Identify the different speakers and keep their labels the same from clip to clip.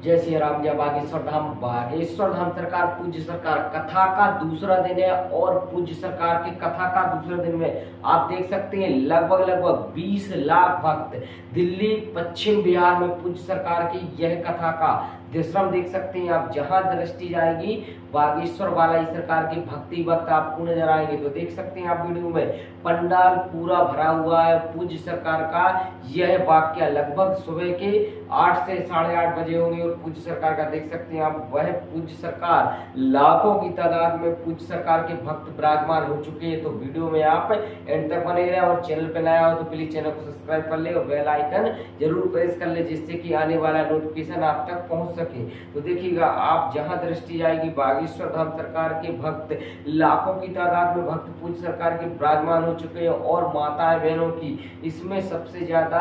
Speaker 1: जय श्री राम, जय बागेश्वर धाम। बागेश्वर धाम सरकार पूज्य सरकार कथा का दूसरा दिन है और पूज्य सरकार की कथा का दूसरे दिन में आप देख सकते हैं लगभग 20 लाख भक्त दिल्ली पश्चिम बिहार में पूज्य सरकार की यह कथा का दृश्यम देख सकते हैं आप। जहां दृष्टि जाएगी बागेश्वर बालाई सरकार के भक्ति भक्त आपको नजर आएंगे। तो देख सकते हैं आप वीडियो में पंडाल पूरा भरा हुआ है पूज्य सरकार का। यह वाक्य लगभग सुबह के 8 से 8:30 बजे होंगे और पूज्य सरकार का देख सकते हैं आप। वह पूज्य सरकार लाखों की तादाद में पूज्य सरकार के भक्त विराजमान हो चुके हैं। तो वीडियो में आप एंड तक बने रहे और चैनल पर नया हो तो प्लीज चैनल को सब्सक्राइब कर ले और बेल आइकन जरूर प्रेस कर ले, जिससे कि आने वाला नोटिफिकेशन आप तक पहुंच सके। तो देखिएगा आप, जहां दृष्टि जाएगी बागेश्वर धाम सरकार के भक्त लाखों की तादाद में भक्त पूज्य सरकार के विराजमान हो चुके हैं और माताएं बहनों की इसमें सबसे ज्यादा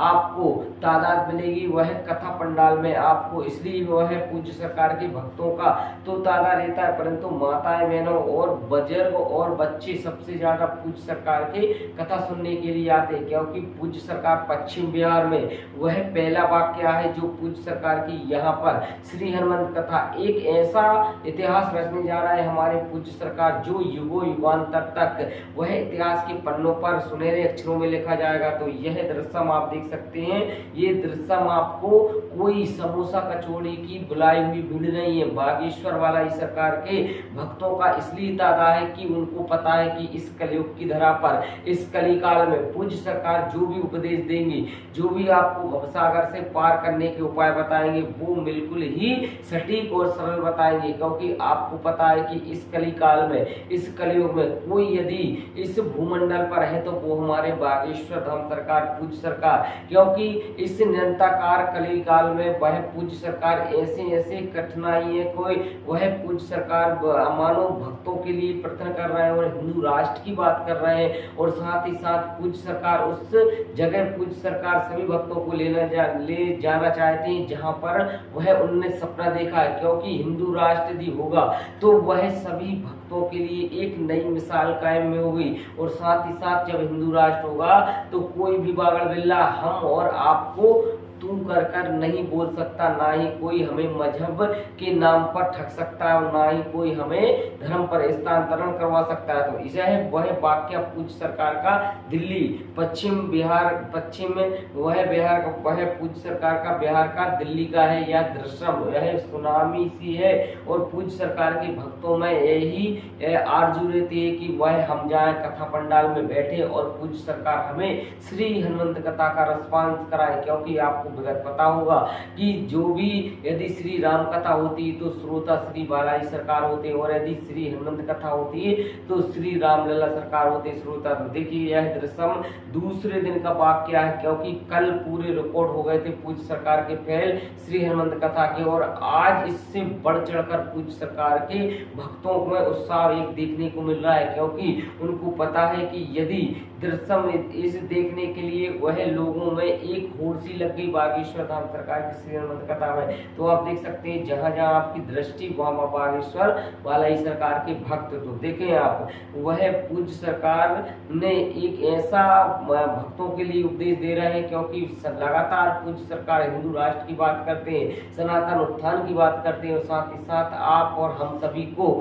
Speaker 1: आपको तादाद मिलेगी वह कथा पंडाल में आपको। इसलिए वह पूज्य सरकार के भक्तों का तो तादा रहता है, परंतु माताएं बहनों और बुजुर्ग और बच्चे सबसे ज्यादा पूज्य सरकार के कथा सुनने के लिए आते हैं, क्योंकि पूज्य सरकार पश्चिम बिहार में वह पहला वाक्य है जो पूज्य सरकार की यहाँ पर श्री हनुमंत कथा एक ऐसा इतिहास रचने जा रहा है हमारे पूज्य सरकार जो युगों युगांतर तक वह इतिहास के पन्नों पर सुनहरे अक्षरों में लिखा जाएगा। तो यह दृश्यम आप देख सकते हैं। ये दृश्यम आपको कोई समोसा कचौड़ी की बुलाई हुई भीड़ नहीं है। बागेश्वर वाला सरकार के भक्तों का इसलिए तादा है कि उनको पता है कि इस कलयुग की धरा पर इस कली काल में पूज्य सरकार जो भी उपदेश देंगी, जो भी आपको भवसागर से पार करने के उपाय बताएंगे, वो बिल्कुल ही सटीक और सरल बताएंगे। क्योंकि आपको पता है कि इस कली काल में, इस कलयुग में कोई यदि इस भूमंडल पर है तो वो हमारे बागेश्वर धाम सरकार पूज्य सरकार। क्योंकि इस निरंताकार कली काल में वह पूज्य सरकार ऐसे ऐसे कठिनाई है कोई वह पूज्य सरकार मानव भक्तों के लिए प्रार्थना कर रहे हैं और हिंदू राष्ट्र की बात कर रहे हैं। और साथ ही साथ पूज्य सरकार उस जगह पूज्य सरकार सभी भक्तों को ले जाना चाहते हैं जहां पर वह उन्होंने सपना देखा है। क्योंकि हिंदू राष्ट्र यदि होगा तो वह सभी भक्तों के लिए एक नई मिसाल कायम में होगी। और साथ ही साथ जब हिंदू राष्ट्र होगा तो कोई भी पागल बिल्ला हम और आपको तू कर कर नहीं बोल सकता, ना ही कोई हमें मजहब के नाम पर ठग सकता है और ना ही कोई हमें धर्म पर स्थानांतरण करवा सकता है। तो यह वह वाक्य पूज्य सरकार का दिल्ली पश्चिम में वह पूज्य सरकार का बिहार का दिल्ली का है। यह दृश्यम यह सुनामी सी है और पूज्य सरकार के भक्तों में यही आरजू रहती है कि वह हम जाए कथा पंडाल में बैठे और पूज्य सरकार हमें श्री हनुमंत कथा का रसपान कराए। क्योंकि आपको पता होगा कि जो भी यदि श्री राम कथा होती तो श्रोता श्री बालाई सरकार होते और यदि श्री हनुमंत कथा होती है तो श्री रामलला सरकार होते श्रोता। तो देखिए यह दृश्यम दूसरे दिन का वाक्य है, क्योंकि कल पूरे रिकॉर्ड हो गए थे पूज्य सरकार के फैल श्री हनुमंत कथा के और आज इससे बढ़ चढ़कर पूज्य सरकार के भक्तों में उत्साह एक देखने को मिल रहा है। क्योंकि उनको पता है कि यदि दृश्यम इस देखने के लिए वह लोगों में एक होड़ सी लग गई बागेश्वर धाम सरकार की श्री हनुमंत कथा में। तो आप देख सकते हैं जहां जहां आपकी दृष्टि वहां बागेश्वर वाला सरकार के भक्त। तो देखें आप, वह पूज्य सरकार ने एक ऐसा भक्तों के लिए उपदेश दे रहे हैं, क्योंकि लगातार पूज्य सरकार हिंदू राष्ट्र की बात करते हैं, सनातन उत्थान की बात करते हैं और साथ ही साथ आप और हम सभी को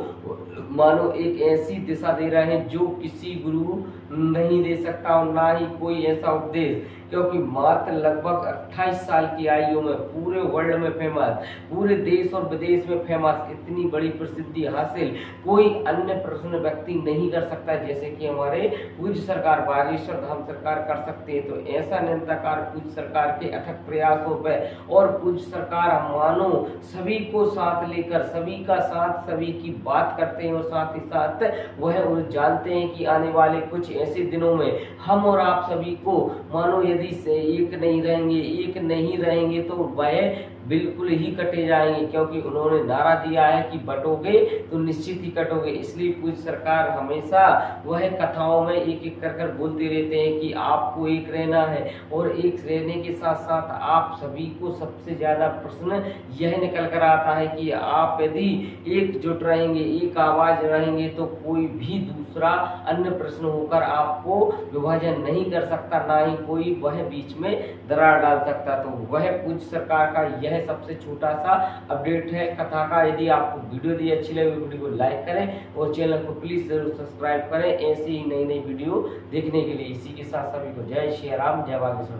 Speaker 1: मानो एक ऐसी दिशा दे रहे हैं जो किसी गुरु नहीं दे सकता और ना ही कोई ऐसा उपदेश। क्योंकि मात्र लगभग 28 साल की आयु में पूरे वर्ल्ड में फेमस, पूरे देश और विदेश में फेमस, इतनी बड़ी प्रसिद्धि हासिल कोई अन्य प्रसन्न व्यक्ति नहीं कर सकता जैसे कि हमारे पूज्य सरकार बागेश्वर धाम सरकार कर सकते हैं। तो ऐसा निरंतर पूज्य सरकार के अथक प्रयासों पर और पूज्य सरकार मानो सभी को साथ लेकर सभी का साथ सभी की बात करते हैं और साथ ही साथ वह जानते हैं कि आने वाले कुछ ऐसे दिनों में हम और आप सभी को मानो यदि से एक नहीं रहेंगे तो वह बिल्कुल ही कटे जाएंगे। क्योंकि उन्होंने नारा दिया है कि बटोगे तो निश्चित ही कटोगे। इसलिए पूज्य सरकार हमेशा वह कथाओं में एक एक कर बोलते रहते हैं कि आपको एक रहना है और एक रहने के साथ साथ आप सभी को सबसे ज्यादा प्रश्न यह निकल कर आता है कि आप यदि एकजुट रहेंगे, एक आवाज रहेंगे तो कोई भी दूसरा अन्य प्रश्न होकर आपको विभाजन नहीं कर सकता, ना ही कोई वह बीच में दरार डाल सकता। तो वह पूज्य सरकार का यह यह सबसे छोटा सा अपडेट है कथा का। यदि आपको वीडियो दी अच्छी लगे वीडियो को लाइक करें और चैनल को प्लीज जरूर सब्सक्राइब करें ऐसी ही नई नई वीडियो देखने के लिए। इसी के साथ सभी को जय श्री राम, जय बागेश्वर।